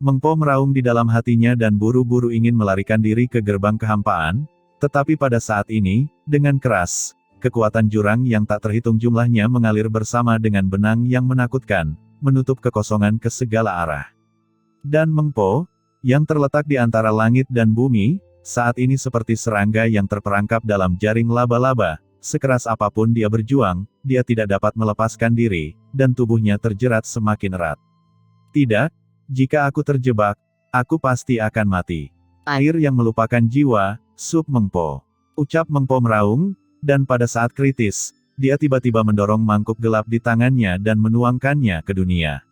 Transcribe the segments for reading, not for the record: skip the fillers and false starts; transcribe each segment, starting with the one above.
Meng Po meraung di dalam hatinya dan buru-buru ingin melarikan diri ke gerbang kehampaan, tetapi pada saat ini, dengan keras, kekuatan jurang yang tak terhitung jumlahnya mengalir bersama dengan benang yang menakutkan, menutup kekosongan ke segala arah. Dan Meng Po, yang terletak di antara langit dan bumi, saat ini seperti serangga yang terperangkap dalam jaring laba-laba, sekeras apapun dia berjuang, dia tidak dapat melepaskan diri, dan tubuhnya terjerat semakin erat. Tidak, jika aku terjebak, aku pasti akan mati. Air yang melupakan jiwa, sup Meng Po. Ucap Meng Po meraung, dan pada saat kritis, dia tiba-tiba mendorong mangkuk gelap di tangannya dan menuangkannya ke dunia.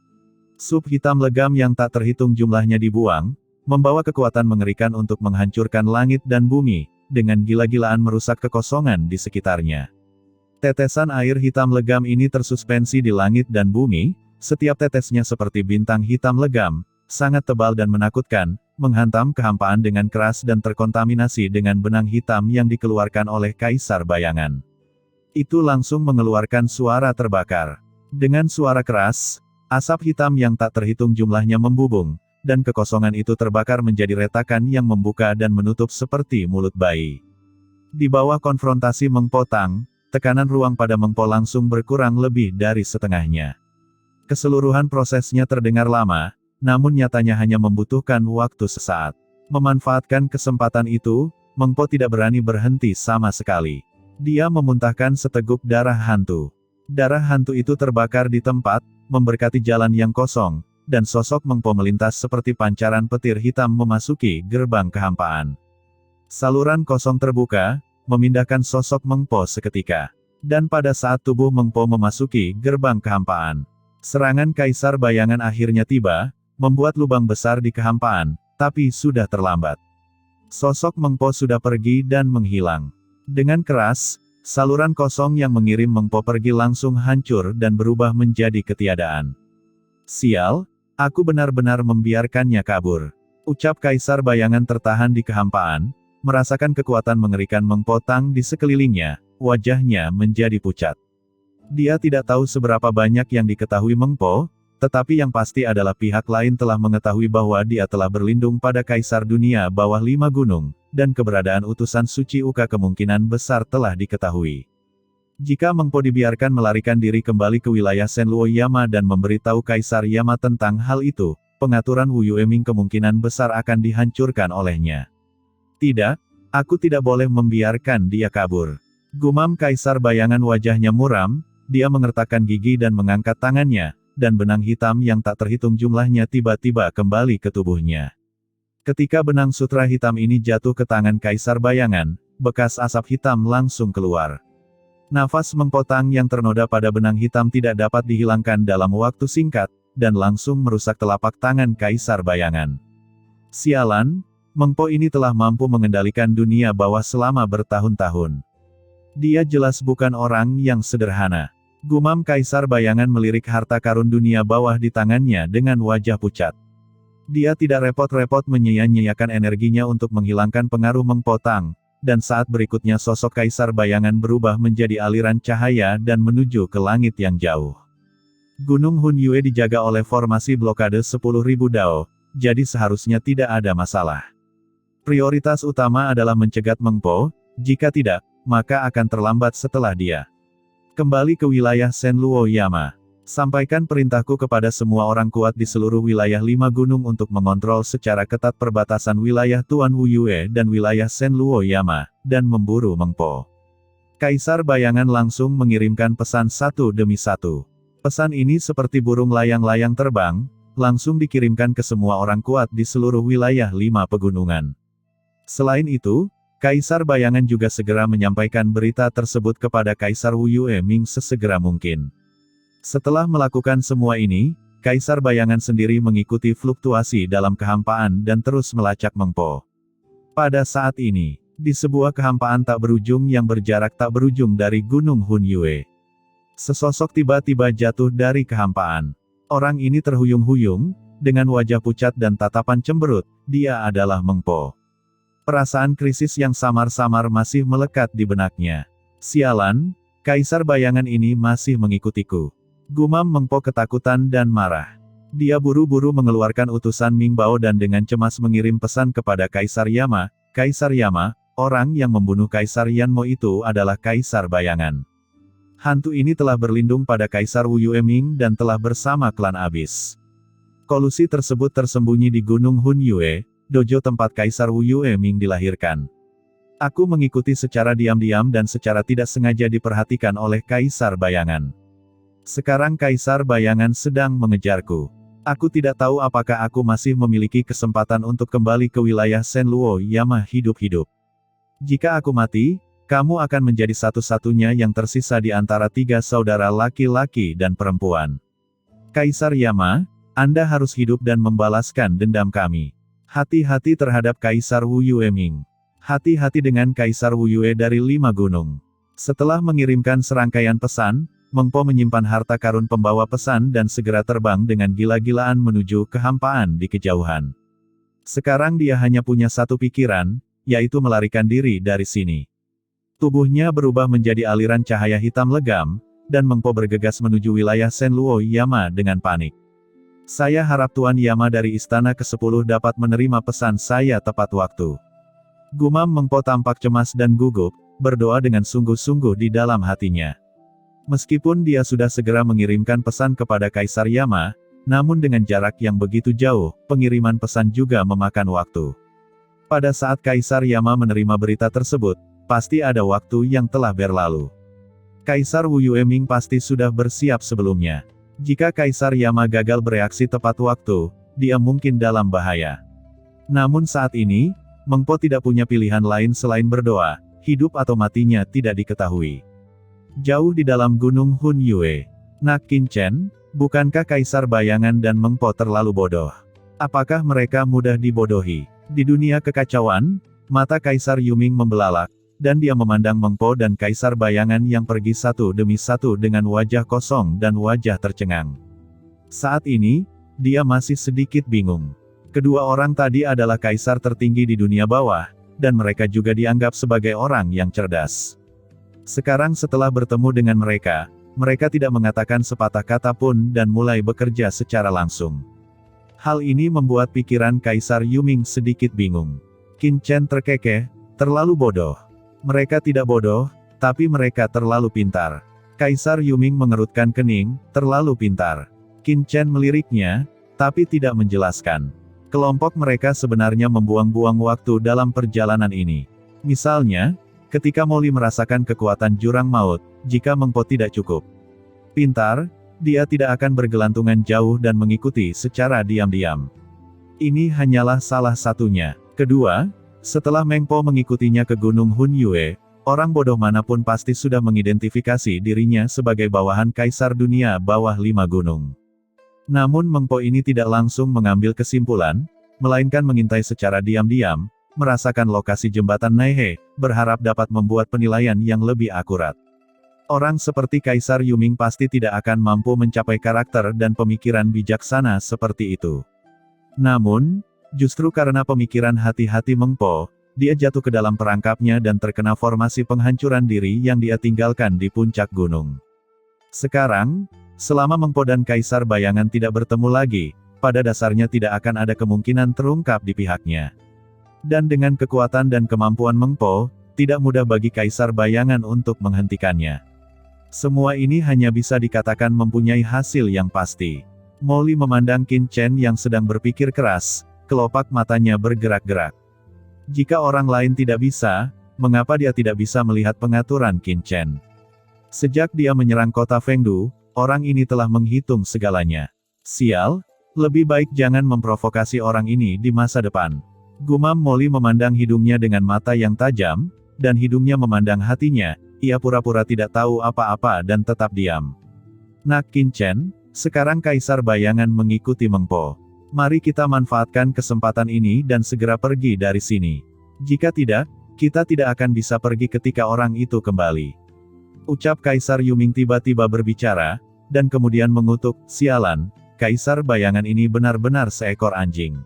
Sup hitam legam yang tak terhitung jumlahnya dibuang, membawa kekuatan mengerikan untuk menghancurkan langit dan bumi, dengan gila-gilaan merusak kekosongan di sekitarnya. Tetesan air hitam legam ini tersuspensi di langit dan bumi, setiap tetesnya seperti bintang hitam legam, sangat tebal dan menakutkan, menghantam kehampaan dengan keras dan terkontaminasi dengan benang hitam yang dikeluarkan oleh Kaisar Bayangan. Itu langsung mengeluarkan suara terbakar. Dengan suara keras, asap hitam yang tak terhitung jumlahnya membubung, dan kekosongan itu terbakar menjadi retakan yang membuka dan menutup seperti mulut bayi. Di bawah konfrontasi Meng Po Tang, tekanan ruang pada Meng Po langsung berkurang lebih dari setengahnya. Keseluruhan prosesnya terdengar lama, namun nyatanya hanya membutuhkan waktu sesaat. Memanfaatkan kesempatan itu, Meng Po tidak berani berhenti sama sekali. Dia memuntahkan seteguk darah hantu. Darah hantu itu terbakar di tempat, memberkati jalan yang kosong, dan sosok Meng Po melintas seperti pancaran petir hitam memasuki gerbang kehampaan. Saluran kosong terbuka, memindahkan sosok Meng Po seketika. Dan pada saat tubuh Meng Po memasuki gerbang kehampaan, serangan Kaisar Bayangan akhirnya tiba, membuat lubang besar di kehampaan, tapi sudah terlambat. Sosok Meng Po sudah pergi dan menghilang. Dengan keras, saluran kosong yang mengirim Meng Po pergi langsung hancur dan berubah menjadi ketiadaan. Sial, aku benar-benar membiarkannya kabur. Ucap Kaisar Bayangan tertahan di kehampaan, merasakan kekuatan mengerikan Meng Po Tang di sekelilingnya, wajahnya menjadi pucat. Dia tidak tahu seberapa banyak yang diketahui Meng Po, tetapi yang pasti adalah pihak lain telah mengetahui bahwa dia telah berlindung pada Kaisar Dunia Bawah 5 Gunung, dan keberadaan utusan suci Uka kemungkinan besar telah diketahui. Jika Meng Po dibiarkan melarikan diri kembali ke wilayah Senluo Yama dan memberitahu Kaisar Yama tentang hal itu, pengaturan Wu Yueming kemungkinan besar akan dihancurkan olehnya. Tidak, aku tidak boleh membiarkan dia kabur. Gumam Kaisar Bayangan, wajahnya muram, dia mengertakkan gigi dan mengangkat tangannya, dan benang hitam yang tak terhitung jumlahnya tiba-tiba kembali ke tubuhnya. Ketika benang sutra hitam ini jatuh ke tangan Kaisar Bayangan, bekas asap hitam langsung keluar. Nafas Meng Po Tang yang ternoda pada benang hitam tidak dapat dihilangkan dalam waktu singkat, dan langsung merusak telapak tangan Kaisar Bayangan. Sialan, Meng Po ini telah mampu mengendalikan dunia bawah selama bertahun-tahun. Dia jelas bukan orang yang sederhana. Gumam Kaisar Bayangan melirik harta karun dunia bawah di tangannya dengan wajah pucat. Dia tidak repot-repot menyia-nyiakan energinya untuk menghilangkan pengaruh Meng Po Tang, dan saat berikutnya sosok Kaisar Bayangan berubah menjadi aliran cahaya dan menuju ke langit yang jauh. Gunung Hun Yue dijaga oleh formasi blokade 10.000 dao, jadi seharusnya tidak ada masalah. Prioritas utama adalah mencegat Meng Po, jika tidak, maka akan terlambat setelah dia. Kembali ke wilayah Senluo Yama. Sampaikan perintahku kepada semua orang kuat di seluruh wilayah 5 gunung untuk mengontrol secara ketat perbatasan wilayah Tuan Wu Yue dan wilayah Senluo Yama, dan memburu Meng Po. Kaisar Bayangan langsung mengirimkan pesan satu demi satu. Pesan ini seperti burung layang-layang terbang, langsung dikirimkan ke semua orang kuat di seluruh wilayah 5 pegunungan. Selain itu, Kaisar Bayangan juga segera menyampaikan berita tersebut kepada Kaisar Wu Yueming sesegera mungkin. Setelah melakukan semua ini, Kaisar Bayangan sendiri mengikuti fluktuasi dalam kehampaan dan terus melacak Meng Po. Pada saat ini, di sebuah kehampaan tak berujung yang berjarak tak berujung dari Gunung Hun Yue, sesosok tiba-tiba jatuh dari kehampaan. Orang ini terhuyung-huyung, dengan wajah pucat dan tatapan cemberut, dia adalah Meng Po. Perasaan krisis yang samar-samar masih melekat di benaknya. Sialan, Kaisar Bayangan ini masih mengikutiku. Gumam Meng Po ketakutan dan marah. Dia buru-buru mengeluarkan utusan Ming Bao dan dengan cemas mengirim pesan kepada Kaisar Yama. Kaisar Yama, orang yang membunuh Kaisar Yanmo itu adalah Kaisar Bayangan. Hantu ini telah berlindung pada Kaisar Wu Yueming dan telah bersama klan Abis. Kolusi tersebut tersembunyi di Gunung Hun Yue, dojo tempat Kaisar Wu Yueming dilahirkan. Aku mengikuti secara diam-diam dan secara tidak sengaja diperhatikan oleh Kaisar Bayangan. Sekarang Kaisar Bayangan sedang mengejarku. Aku tidak tahu apakah aku masih memiliki kesempatan untuk kembali ke wilayah Shenluo Yama hidup-hidup. Jika aku mati, kamu akan menjadi satu-satunya yang tersisa di antara 3 saudara laki-laki dan perempuan. Kaisar Yama, Anda harus hidup dan membalaskan dendam kami. Hati-hati terhadap Kaisar Wu Yueming. Hati-hati dengan Kaisar Wu Yue dari 5 gunung. Setelah mengirimkan serangkaian pesan, Meng Po menyimpan harta karun pembawa pesan dan segera terbang dengan gila-gilaan menuju kehampaan di kejauhan. Sekarang dia hanya punya satu pikiran, yaitu melarikan diri dari sini. Tubuhnya berubah menjadi aliran cahaya hitam legam, dan Meng Po bergegas menuju wilayah Shenluo Yama dengan panik. Saya harap Tuan Yama dari Istana ke-10 dapat menerima pesan saya tepat waktu. Gumam Meng Po tampak cemas dan gugup, berdoa dengan sungguh-sungguh di dalam hatinya. Meskipun dia sudah segera mengirimkan pesan kepada Kaisar Yama, namun dengan jarak yang begitu jauh, pengiriman pesan juga memakan waktu. Pada saat Kaisar Yama menerima berita tersebut, pasti ada waktu yang telah berlalu. Kaisar Wu Yueming pasti sudah bersiap sebelumnya. Jika Kaisar Yama gagal bereaksi tepat waktu, dia mungkin dalam bahaya. Namun saat ini, Meng Po tidak punya pilihan lain selain berdoa, hidup atau matinya tidak diketahui. Jauh di dalam Gunung Hun Yue, Nak Qin Chen, bukankah Kaisar Bayangan dan Meng Po terlalu bodoh? Apakah mereka mudah dibodohi? Di dunia kekacauan, mata Kaisar Yuming membelalak, dan dia memandang Meng Po dan Kaisar Bayangan yang pergi satu demi satu dengan wajah kosong dan wajah tercengang. Saat ini, dia masih sedikit bingung. Kedua orang tadi adalah kaisar tertinggi di dunia bawah, dan mereka juga dianggap sebagai orang yang cerdas. Sekarang setelah bertemu dengan mereka, mereka tidak mengatakan sepatah kata pun dan mulai bekerja secara langsung. Hal ini membuat pikiran Kaisar Yuming sedikit bingung. Qin Chen terkekeh, terlalu bodoh. Mereka tidak bodoh, tapi mereka terlalu pintar. Kaisar Yuming mengerutkan kening, terlalu pintar. Qin Chen meliriknya, tapi tidak menjelaskan. Kelompok mereka sebenarnya membuang-buang waktu dalam perjalanan ini. Misalnya, ketika Molly merasakan kekuatan jurang maut, jika Meng Po tidak cukup pintar, dia tidak akan bergelantungan jauh dan mengikuti secara diam-diam. Ini hanyalah salah satunya. Kedua, setelah Meng Po mengikutinya ke Gunung Hun Yue, orang bodoh manapun pasti sudah mengidentifikasi dirinya sebagai bawahan Kaisar Dunia Bawah 5 Gunung. Namun Meng Po ini tidak langsung mengambil kesimpulan, melainkan mengintai secara diam-diam, merasakan lokasi jembatan Naihe, berharap dapat membuat penilaian yang lebih akurat. Orang seperti Kaisar Yuming pasti tidak akan mampu mencapai karakter dan pemikiran bijaksana seperti itu. Namun, justru karena pemikiran hati-hati Meng Po, dia jatuh ke dalam perangkapnya dan terkena formasi penghancuran diri yang dia tinggalkan di puncak gunung. Sekarang, selama Meng Po dan Kaisar Bayangan tidak bertemu lagi, pada dasarnya tidak akan ada kemungkinan terungkap di pihaknya. Dan dengan kekuatan dan kemampuan Meng Po, tidak mudah bagi Kaisar Bayangan untuk menghentikannya. Semua ini hanya bisa dikatakan mempunyai hasil yang pasti. Molly memandang Qin Chen yang sedang berpikir keras, kelopak matanya bergerak-gerak. Jika orang lain tidak bisa, mengapa dia tidak bisa melihat pengaturan Qin Chen? Sejak dia menyerang kota Fengdu, orang ini telah menghitung segalanya. Sial, lebih baik jangan memprovokasi orang ini di masa depan. Gumam Molly memandang hidungnya dengan mata yang tajam, dan hidungnya memandang hatinya, ia pura-pura tidak tahu apa-apa dan tetap diam. Nak Qin Chen, sekarang Kaisar Bayangan mengikuti Meng Po. Mari kita manfaatkan kesempatan ini dan segera pergi dari sini. Jika tidak, kita tidak akan bisa pergi ketika orang itu kembali. Ucap Kaisar Yuming tiba-tiba berbicara, dan kemudian mengutuk, sialan, Kaisar Bayangan ini benar-benar seekor anjing.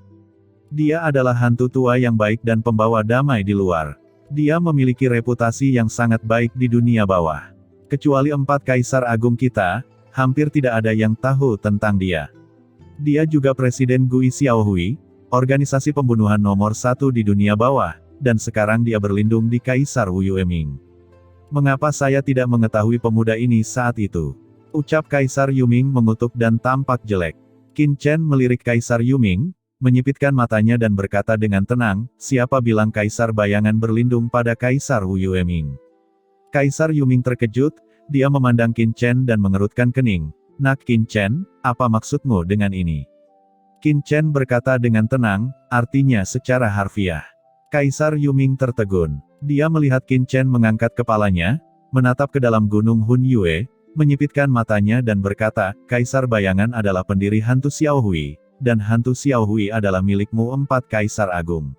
Dia adalah hantu tua yang baik dan pembawa damai di luar. Dia memiliki reputasi yang sangat baik di dunia bawah. Kecuali 4 kaisar agung kita, hampir tidak ada yang tahu tentang dia. Dia juga Presiden Gui Xiaohui, organisasi pembunuhan nomor 1 di dunia bawah, dan sekarang dia berlindung di Kaisar Wu Yueming. Mengapa saya tidak mengetahui pemuda ini saat itu? Ucap Kaisar Yuming mengutuk dan tampak jelek. Qin Chen melirik Kaisar Yuming, menyipitkan matanya dan berkata dengan tenang, siapa bilang Kaisar bayangan berlindung pada Kaisar Wu Yueming? Kaisar Yuming terkejut, dia memandang Qin Chen dan mengerutkan kening. Nak Qin Chen, apa maksudmu dengan ini? Qin Chen berkata dengan tenang, artinya secara harfiah. Kaisar Yuming tertegun. Dia melihat Qin Chen mengangkat kepalanya, menatap ke dalam gunung Hun Yue, menyipitkan matanya dan berkata, Kaisar bayangan adalah pendiri hantu Xiaohui, dan hantu Xiaohui adalah milikmu 4 Kaisar Agung.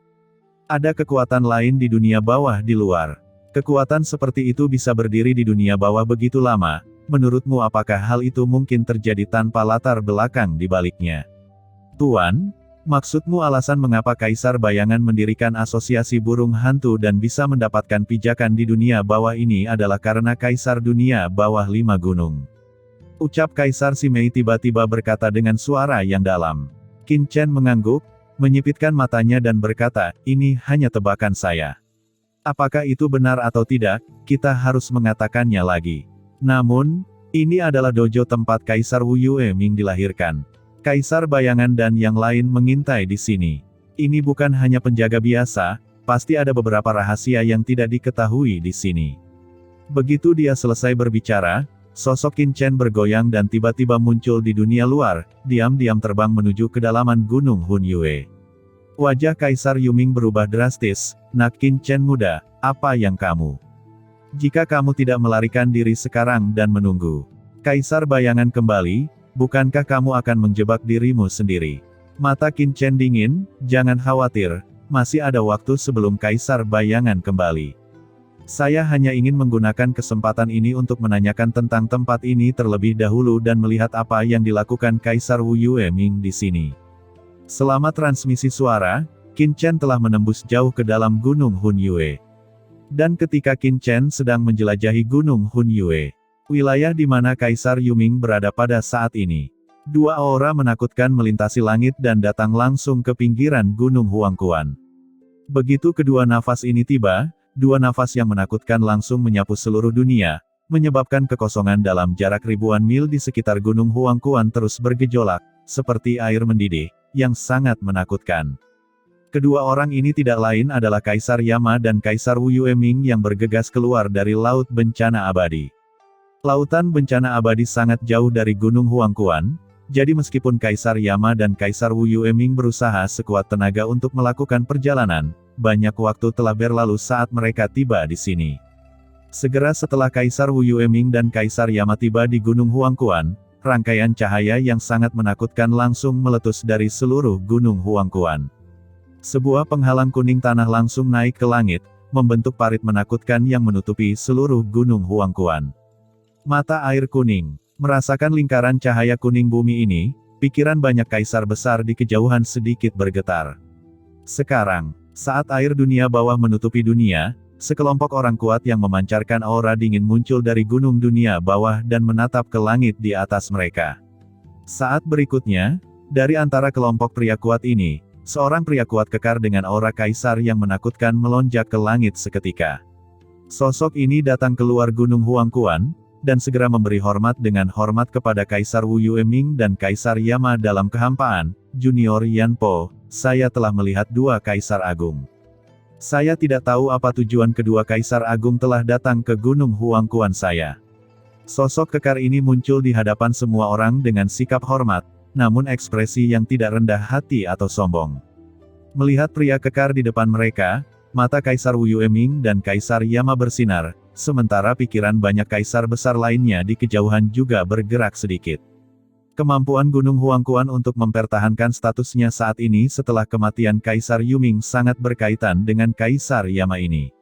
Ada kekuatan lain di dunia bawah di luar. Kekuatan seperti itu bisa berdiri di dunia bawah begitu lama, menurutmu apakah hal itu mungkin terjadi tanpa latar belakang di baliknya? Tuan, maksudmu alasan mengapa Kaisar bayangan mendirikan asosiasi burung hantu dan bisa mendapatkan pijakan di dunia bawah ini adalah karena Kaisar dunia bawah 5 gunung. Ucap Kaisar Simei tiba-tiba berkata dengan suara yang dalam. Qin Chen mengangguk, menyipitkan matanya dan berkata, ini hanya tebakan saya. Apakah itu benar atau tidak, kita harus mengatakannya lagi. Namun, ini adalah dojo tempat Kaisar Wu Yueming dilahirkan. Kaisar bayangan dan yang lain mengintai di sini. Ini bukan hanya penjaga biasa, pasti ada beberapa rahasia yang tidak diketahui di sini. Begitu dia selesai berbicara, sosok Qin Chen bergoyang dan tiba-tiba muncul di dunia luar, diam-diam terbang menuju kedalaman gunung Hun Yue. Wajah Kaisar Yuming berubah drastis, Nak Qin Chen muda, apa yang kamu? Jika kamu tidak melarikan diri sekarang dan menunggu Kaisar bayangan kembali, bukankah kamu akan menjebak dirimu sendiri? Mata Qin Chen dingin, jangan khawatir, masih ada waktu sebelum Kaisar bayangan kembali. Saya hanya ingin menggunakan kesempatan ini untuk menanyakan tentang tempat ini terlebih dahulu dan melihat apa yang dilakukan Kaisar Wu Yueming di sini. Selama transmisi suara, Qin Chen telah menembus jauh ke dalam gunung Hun Yue. Dan ketika Qin Chen sedang menjelajahi gunung Hun Yue, wilayah di mana Kaisar Yuming berada pada saat ini, 2 aura menakutkan melintasi langit dan datang langsung ke pinggiran gunung Huangquan. Begitu kedua nafas ini tiba, 2 nafas yang menakutkan langsung menyapu seluruh dunia, menyebabkan kekosongan dalam jarak ribuan mil di sekitar gunung Huangquan terus bergejolak, seperti air mendidih, yang sangat menakutkan. Kedua orang ini tidak lain adalah Kaisar Yama dan Kaisar Wu Yueming yang bergegas keluar dari Laut Bencana Abadi. Lautan Bencana Abadi sangat jauh dari gunung Huangquan, jadi meskipun Kaisar Yama dan Kaisar Wu Yueming berusaha sekuat tenaga untuk melakukan perjalanan, banyak waktu telah berlalu saat mereka tiba di sini. Segera setelah Kaisar Wu Yueming dan Kaisar Yama tiba di gunung Huangquan, rangkaian cahaya yang sangat menakutkan langsung meletus dari seluruh gunung Huangquan. Sebuah penghalang kuning tanah langsung naik ke langit, membentuk parit menakutkan yang menutupi seluruh gunung Huangquan. Mata air kuning, merasakan lingkaran cahaya kuning bumi ini, pikiran banyak kaisar besar di kejauhan sedikit bergetar. Sekarang, saat air dunia bawah menutupi dunia, sekelompok orang kuat yang memancarkan aura dingin muncul dari gunung dunia bawah dan menatap ke langit di atas mereka. Saat berikutnya, dari antara kelompok pria kuat ini, seorang pria kuat kekar dengan aura kaisar yang menakutkan melonjak ke langit seketika. Sosok ini datang keluar gunung Huangquan, dan segera memberi hormat dengan hormat kepada Kaisar Wu Yueming dan Kaisar Yama dalam kehampaan. Junior Yan Po, saya telah melihat 2 Kaisar Agung. Saya tidak tahu apa tujuan kedua Kaisar Agung telah datang ke gunung Huangquan saya. Sosok kekar ini muncul di hadapan semua orang dengan sikap hormat, namun ekspresi yang tidak rendah hati atau sombong. Melihat pria kekar di depan mereka, mata Kaisar Wu Yueming dan Kaisar Yama bersinar, sementara pikiran banyak kaisar besar lainnya di kejauhan juga bergerak sedikit. Kemampuan Gunung Huangquan untuk mempertahankan statusnya saat ini setelah kematian Kaisar Yuming sangat berkaitan dengan Kaisar Yama ini.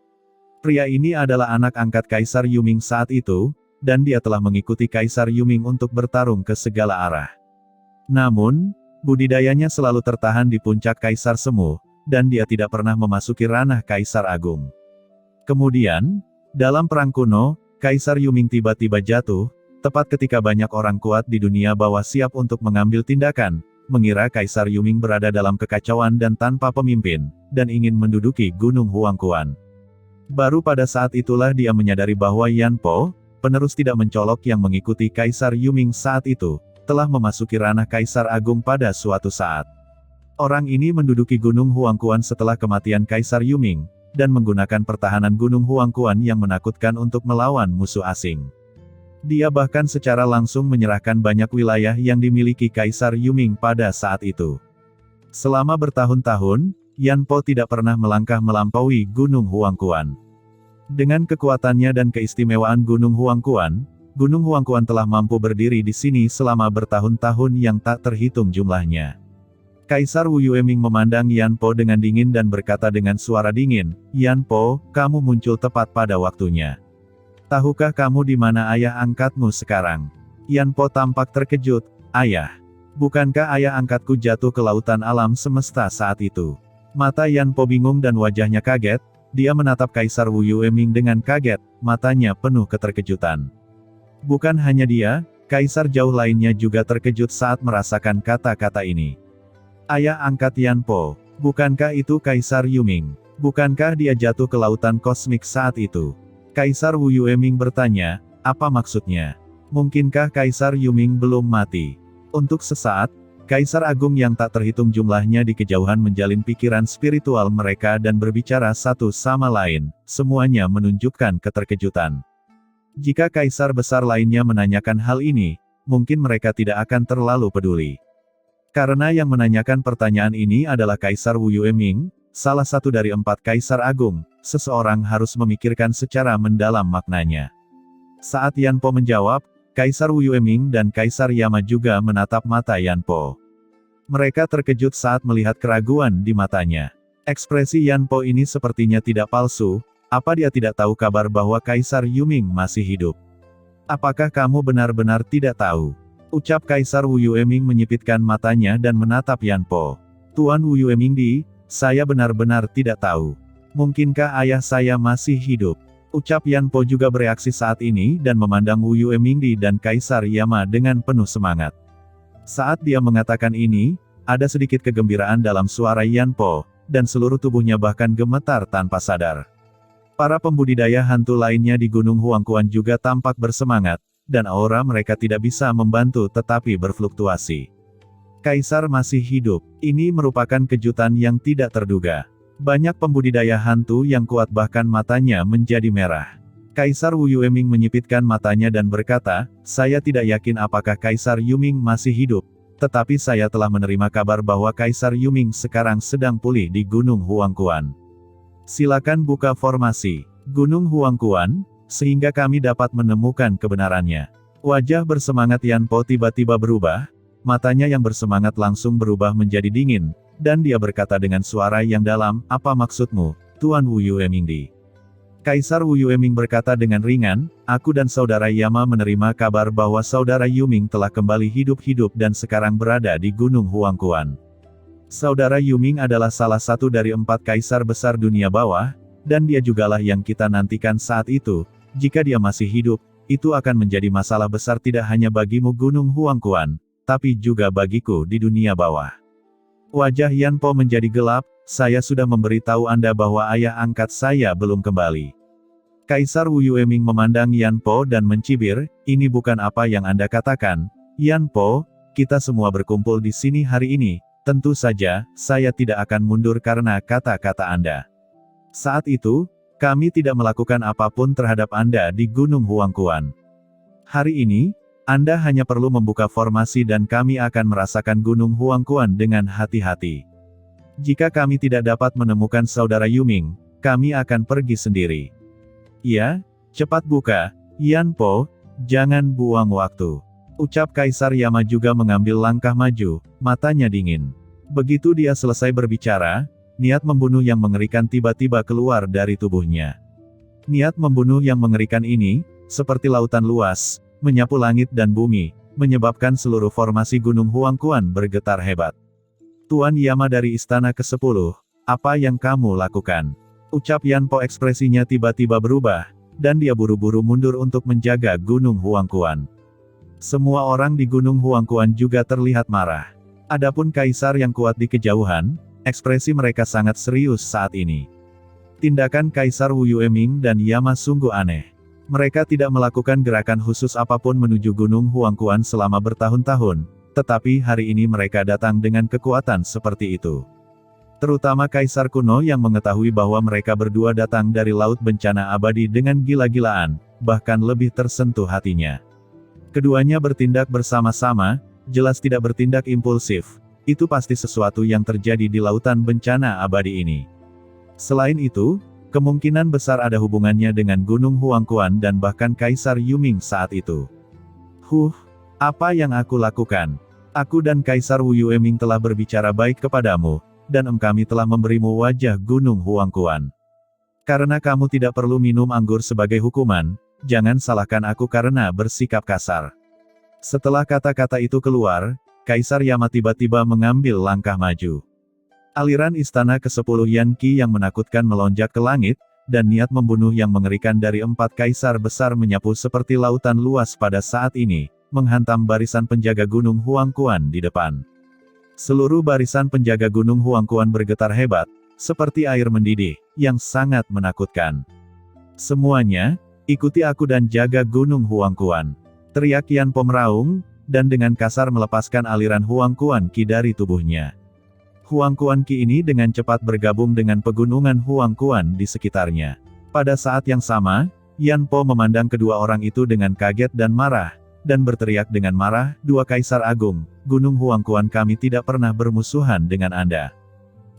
Pria ini adalah anak angkat Kaisar Yuming saat itu, dan dia telah mengikuti Kaisar Yuming untuk bertarung ke segala arah. Namun, budidayanya selalu tertahan di puncak Kaisar Semu, dan dia tidak pernah memasuki ranah Kaisar Agung. Kemudian, dalam perang kuno, Kaisar Yuming tiba-tiba jatuh, tepat ketika banyak orang kuat di dunia bawah siap untuk mengambil tindakan, mengira Kaisar Yuming berada dalam kekacauan dan tanpa pemimpin, dan ingin menduduki Gunung Huangquan. Baru pada saat itulah dia menyadari bahwa Yan Po, penerus tidak mencolok yang mengikuti Kaisar Yuming saat itu, telah memasuki ranah Kaisar Agung pada suatu saat. Orang ini menduduki Gunung Huangquan setelah kematian Kaisar Yuming, dan menggunakan pertahanan Gunung Huangquan yang menakutkan untuk melawan musuh asing. Dia bahkan secara langsung menyerahkan banyak wilayah yang dimiliki Kaisar Yuming pada saat itu. Selama bertahun-tahun, Yan Po tidak pernah melangkah melampaui Gunung Huangquan. Dengan kekuatannya dan keistimewaan Gunung Huangquan telah mampu berdiri di sini selama bertahun-tahun yang tak terhitung jumlahnya. Kaisar Wu Yueming memandang Yan Po dengan dingin dan berkata dengan suara dingin, "Yan Po, kamu muncul tepat pada waktunya. Tahukah kamu di mana ayah angkatmu sekarang?" Yan Po tampak terkejut, "Ayah? Bukankah ayah angkatku jatuh ke lautan alam semesta saat itu?" Mata Yan Po bingung dan wajahnya kaget, dia menatap Kaisar Wu Yueming dengan kaget, matanya penuh keterkejutan. Bukan hanya dia, kaisar jauh lainnya juga terkejut saat merasakan kata-kata ini. "Ayah angkat Yan Po, bukankah itu Kaisar Yuming? Bukankah dia jatuh ke lautan kosmik saat itu?" Kaisar Wu Yueming bertanya, "Apa maksudnya? Mungkinkah Kaisar Yuming belum mati?" Untuk sesaat, Kaisar Agung yang tak terhitung jumlahnya di kejauhan menjalin pikiran spiritual mereka dan berbicara satu sama lain, semuanya menunjukkan keterkejutan. Jika kaisar besar lainnya menanyakan hal ini, mungkin mereka tidak akan terlalu peduli. Karena yang menanyakan pertanyaan ini adalah Kaisar Wu Yueming, salah satu dari 4 Kaisar Agung, seseorang harus memikirkan secara mendalam maknanya. Saat Yan Po menjawab, Kaisar Wu Yueming dan Kaisar Yama juga menatap mata Yan Po. Mereka terkejut saat melihat keraguan di matanya. Ekspresi Yan Po ini sepertinya tidak palsu. Apa dia tidak tahu kabar bahwa Kaisar Yuming masih hidup? "Apakah kamu benar-benar tidak tahu?" ucap Kaisar Wu Yueming menyipitkan matanya dan menatap Yan Po. "Tuan Wu Yueming saya benar-benar tidak tahu. Mungkinkah ayah saya masih hidup?" Ucap Yan Po juga bereaksi saat ini dan memandang Wu Yueming dan Kaisar Yama dengan penuh semangat. Saat dia mengatakan ini, ada sedikit kegembiraan dalam suara Yan Po, dan seluruh tubuhnya bahkan gemetar tanpa sadar. Para pembudidaya hantu lainnya di Gunung Huangquan juga tampak bersemangat, dan aura mereka tidak bisa membantu tetapi berfluktuasi. Kaisar masih hidup, ini merupakan kejutan yang tidak terduga. Banyak pembudidaya hantu yang kuat bahkan matanya menjadi merah. Kaisar Wu Yueming menyipitkan matanya dan berkata, "Saya tidak yakin apakah Kaisar Yuming masih hidup, tetapi saya telah menerima kabar bahwa Kaisar Yuming sekarang sedang pulih di Gunung Huangquan. Silakan buka formasi Gunung Huangquan, sehingga kami dapat menemukan kebenarannya." Wajah bersemangat Yan Po tiba-tiba berubah, matanya yang bersemangat langsung berubah menjadi dingin, dan dia berkata dengan suara yang dalam, "Apa maksudmu, Tuan Wu Yueming?" Kaisar Wu Yueming berkata dengan ringan, "Aku dan saudara Yama menerima kabar bahwa saudara Yuming telah kembali hidup-hidup dan sekarang berada di Gunung Huangquan. Saudara Yuming adalah salah satu dari 4 kaisar besar dunia bawah, dan dia jugalah yang kita nantikan saat itu. Jika dia masih hidup, itu akan menjadi masalah besar tidak hanya bagimu Gunung Huangquan, tapi juga bagiku di dunia bawah." Wajah Yan Po menjadi gelap, "Saya sudah memberitahu Anda bahwa ayah angkat saya belum kembali." Kaisar Wu Yueming memandang Yan Po dan mencibir, "Ini bukan apa yang Anda katakan, Yan Po, kita semua berkumpul di sini hari ini. Tentu saja, saya tidak akan mundur karena kata-kata Anda. Saat itu, kami tidak melakukan apapun terhadap Anda di Gunung Huangquan. Hari ini, Anda hanya perlu membuka formasi dan kami akan merasakan Gunung Huangquan dengan hati-hati. Jika kami tidak dapat menemukan saudara Yuming, kami akan pergi sendiri. Ya, cepat buka, Yan Po, jangan buang waktu." Ucap Kaisar Yama juga mengambil langkah maju, matanya dingin. Begitu dia selesai berbicara, niat membunuh yang mengerikan tiba-tiba keluar dari tubuhnya. Niat membunuh yang mengerikan ini, seperti lautan luas, menyapu langit dan bumi, menyebabkan seluruh formasi Gunung Huangquan bergetar hebat. "Tuan Yama dari Istana ke-10, apa yang kamu lakukan?" Ucap Yan Po ekspresinya tiba-tiba berubah, dan dia buru-buru mundur untuk menjaga Gunung Huangquan. Semua orang di Gunung Huangquan juga terlihat marah. Adapun kaisar yang kuat di kejauhan, ekspresi mereka sangat serius saat ini. Tindakan Kaisar Wu Yueming dan Yama sungguh aneh. Mereka tidak melakukan gerakan khusus apapun menuju Gunung Huangquan selama bertahun-tahun, tetapi hari ini mereka datang dengan kekuatan seperti itu. Terutama Kaisar kuno yang mengetahui bahwa mereka berdua datang dari Laut Bencana Abadi dengan gila-gilaan, bahkan lebih tersentuh hatinya. Keduanya bertindak bersama-sama, jelas tidak bertindak impulsif. Itu pasti sesuatu yang terjadi di Lautan Bencana Abadi ini. Selain itu, kemungkinan besar ada hubungannya dengan Gunung Huangquan dan bahkan Kaisar Yuming saat itu. Apa yang aku lakukan? Aku dan Kaisar Wu Yueming telah berbicara baik kepadamu, dan kami telah memberimu wajah Gunung Huangquan. Karena kamu tidak perlu minum anggur sebagai hukuman, jangan salahkan aku karena bersikap kasar. Setelah kata-kata itu keluar, Kaisar Yama tiba-tiba mengambil langkah maju. Aliran istana ke-10 Yanqi yang menakutkan melonjak ke langit, dan niat membunuh yang mengerikan dari 4 kaisar besar menyapu seperti lautan luas pada saat ini, menghantam barisan penjaga Gunung Huangquan di depan. Seluruh barisan penjaga Gunung Huangquan bergetar hebat, seperti air mendidih, yang sangat menakutkan. Semuanya, ikuti aku dan jaga Gunung Huangquan. Teriak Yanpo meraung, dan dengan kasar melepaskan aliran Huangquan Qi dari tubuhnya. Huangquan Qi ini dengan cepat bergabung dengan pegunungan Huangquan di sekitarnya. Pada saat yang sama, Yanpo memandang kedua orang itu dengan kaget dan marah, dan berteriak dengan marah, "Dua Kaisar Agung, Gunung Huangquan kami tidak pernah bermusuhan dengan Anda.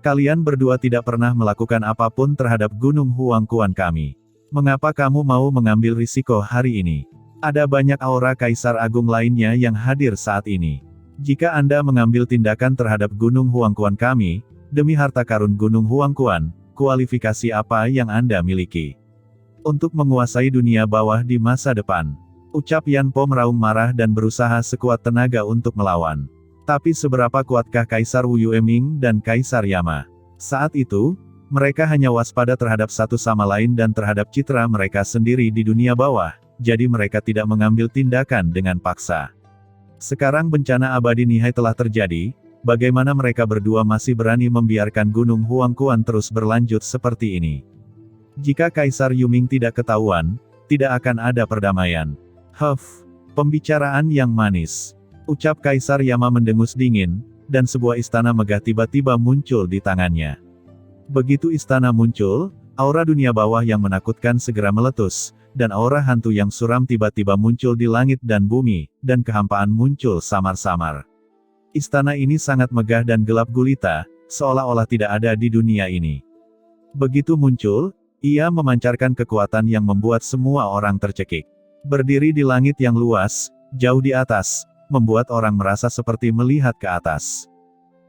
Kalian berdua tidak pernah melakukan apapun terhadap Gunung Huangquan kami. Mengapa kamu mau mengambil risiko hari ini? Ada banyak aura Kaisar Agung lainnya yang hadir saat ini. Jika Anda mengambil tindakan terhadap Gunung Huangquan kami, demi harta karun Gunung Huangquan, kualifikasi apa yang Anda miliki untuk menguasai dunia bawah di masa depan?" Ucap Yanpo meraung marah dan berusaha sekuat tenaga untuk melawan. Tapi seberapa kuatkah Kaisar Wu Yueming dan Kaisar Yama? Saat itu, mereka hanya waspada terhadap satu sama lain dan terhadap citra mereka sendiri di dunia bawah. Jadi mereka tidak mengambil tindakan dengan paksa. Sekarang bencana abadi nihai telah terjadi, bagaimana mereka berdua masih berani membiarkan Gunung Huangquan terus berlanjut seperti ini? Jika Kaisar Yuming tidak ketahuan, tidak akan ada perdamaian. Pembicaraan yang manis. Ucap Kaisar Yama mendengus dingin, dan sebuah istana megah tiba-tiba muncul di tangannya. Begitu istana muncul, aura dunia bawah yang menakutkan segera meletus, dan aura hantu yang suram tiba-tiba muncul di langit dan bumi, dan kehampaan muncul samar-samar. Istana ini sangat megah dan gelap gulita, seolah-olah tidak ada di dunia ini. Begitu muncul, ia memancarkan kekuatan yang membuat semua orang tercekik. Berdiri di langit yang luas, jauh di atas, membuat orang merasa seperti melihat ke atas.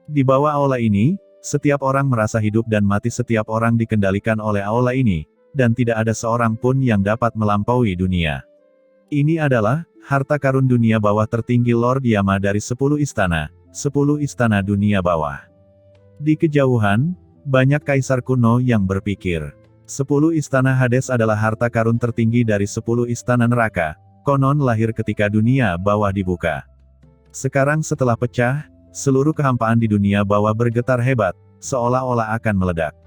Di bawah aula ini, setiap orang merasa hidup dan mati, setiap orang dikendalikan oleh aula ini, dan tidak ada seorang pun yang dapat melampaui dunia. Ini adalah harta karun dunia bawah tertinggi Lord Yama dari 10 istana dunia bawah. Di kejauhan, banyak kaisar kuno yang berpikir, 10 istana Hades adalah harta karun tertinggi dari 10 istana neraka, konon lahir ketika dunia bawah dibuka. Sekarang setelah pecah, seluruh kehampaan di dunia bawah bergetar hebat, seolah-olah akan meledak.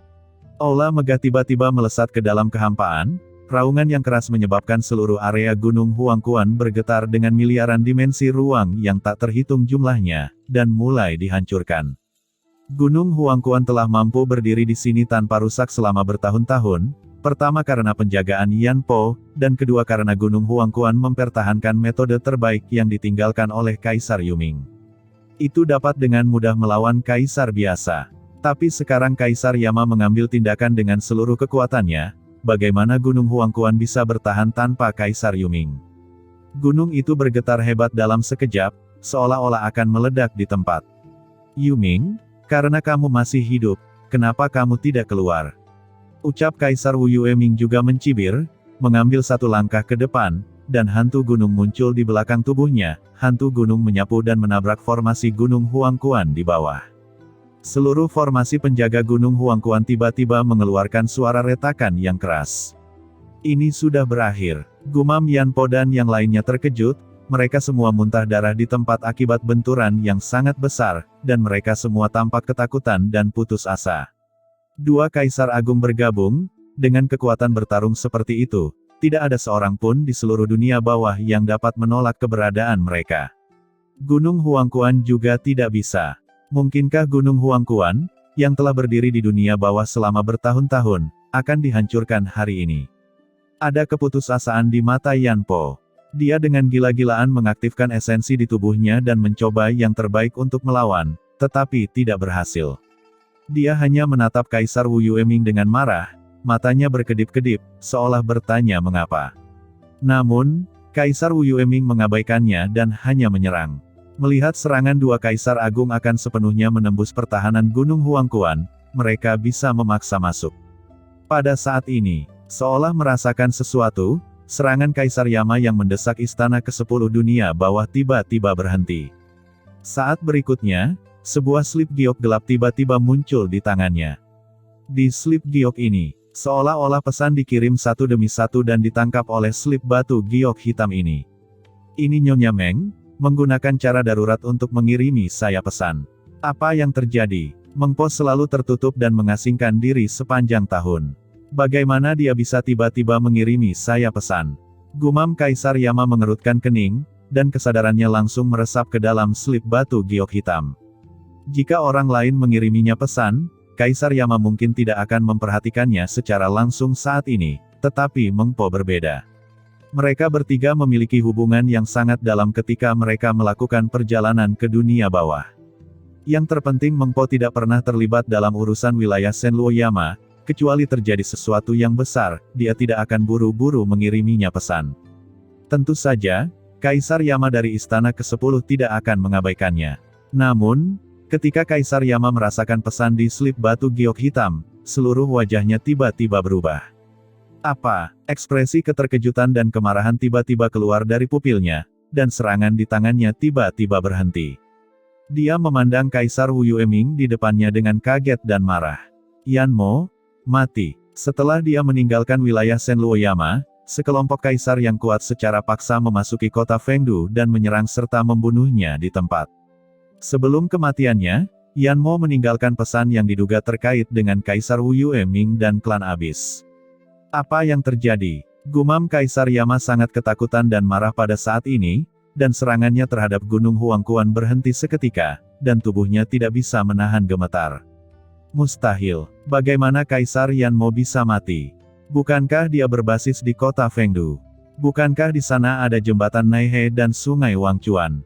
Aula megah tiba-tiba melesat ke dalam kehampaan, raungan yang keras menyebabkan seluruh area Gunung Huangquan bergetar dengan miliaran dimensi ruang yang tak terhitung jumlahnya, dan mulai dihancurkan. Gunung Huangquan telah mampu berdiri di sini tanpa rusak selama bertahun-tahun, pertama karena penjagaan Yanpo, dan kedua karena Gunung Huangquan mempertahankan metode terbaik yang ditinggalkan oleh Kaisar Yuming. Itu dapat dengan mudah melawan Kaisar biasa. Tapi sekarang Kaisar Yama mengambil tindakan dengan seluruh kekuatannya, bagaimana Gunung Huangquan bisa bertahan tanpa Kaisar Yuming? Gunung itu bergetar hebat dalam sekejap, seolah-olah akan meledak di tempat. "Yuming, karena kamu masih hidup, kenapa kamu tidak keluar?" Ucap Kaisar Wu Yueming juga mencibir, mengambil satu langkah ke depan, dan hantu gunung muncul di belakang tubuhnya. Hantu gunung menyapu dan menabrak formasi Gunung Huangquan di bawah. Seluruh formasi penjaga Gunung Huangquan tiba-tiba mengeluarkan suara retakan yang keras. "Ini sudah berakhir," gumam Yanpo dan yang lainnya terkejut, mereka semua muntah darah di tempat akibat benturan yang sangat besar, dan mereka semua tampak ketakutan dan putus asa. Dua kaisar agung bergabung, dengan kekuatan bertarung seperti itu, tidak ada seorang pun di seluruh dunia bawah yang dapat menolak keberadaan mereka. Gunung Huangquan juga tidak bisa. Mungkinkah Gunung Huangquan, yang telah berdiri di dunia bawah selama bertahun-tahun, akan dihancurkan hari ini? Ada keputusasaan di mata Yan Po. Dia dengan gila-gilaan mengaktifkan esensi di tubuhnya dan mencoba yang terbaik untuk melawan, tetapi tidak berhasil. Dia hanya menatap Kaisar Wu Yueming dengan marah, matanya berkedip-kedip, seolah bertanya mengapa. Namun, Kaisar Wu Yueming mengabaikannya dan hanya menyerang. Melihat serangan dua kaisar agung akan sepenuhnya menembus pertahanan Gunung Huangquan, mereka bisa memaksa masuk. Pada saat ini, seolah merasakan sesuatu, serangan Kaisar Yama yang mendesak istana ke-10 dunia bawah tiba-tiba berhenti. Saat berikutnya, sebuah slip giok gelap tiba-tiba muncul di tangannya. Di slip giok ini, seolah-olah pesan dikirim satu demi satu dan ditangkap oleh slip batu giok hitam ini. Ini Nyonya Meng, menggunakan cara darurat untuk mengirimi saya pesan. Apa yang terjadi? Meng Po selalu tertutup dan mengasingkan diri sepanjang tahun. Bagaimana dia bisa tiba-tiba mengirimi saya pesan? Gumam Kaisar Yama mengerutkan kening, dan kesadarannya langsung meresap ke dalam slip batu giok hitam. Jika orang lain mengiriminya pesan, Kaisar Yama mungkin tidak akan memperhatikannya secara langsung saat ini, tetapi Meng Po berbeda. Mereka bertiga memiliki hubungan yang sangat dalam ketika mereka melakukan perjalanan ke dunia bawah. Yang terpenting Meng Po tidak pernah terlibat dalam urusan wilayah Senluo Yama, kecuali terjadi sesuatu yang besar, dia tidak akan buru-buru mengiriminya pesan. Tentu saja, Kaisar Yama dari Istana ke-10 tidak akan mengabaikannya. Namun, ketika Kaisar Yama merasakan pesan di slip batu giok hitam, seluruh wajahnya tiba-tiba berubah. Apa? Ekspresi keterkejutan dan kemarahan tiba-tiba keluar dari pupilnya, dan serangan di tangannya tiba-tiba berhenti. Dia memandang Kaisar Wu Yueming di depannya dengan kaget dan marah. Yan Mo, mati. Setelah dia meninggalkan wilayah Senluo Yama, sekelompok kaisar yang kuat secara paksa memasuki kota Fengdu dan menyerang serta membunuhnya di tempat. Sebelum kematiannya, Yan Mo meninggalkan pesan yang diduga terkait dengan Kaisar Wu Yueming dan klan Abyss. Apa yang terjadi? Gumam Kaisar Yama sangat ketakutan dan marah pada saat ini, dan serangannya terhadap Gunung Huangquan berhenti seketika, dan tubuhnya tidak bisa menahan gemetar. Mustahil. Bagaimana Kaisar Yan Mo bisa mati? Bukankah dia berbasis di kota Fengdu? Bukankah di sana ada jembatan Naihe dan sungai Wangchuan?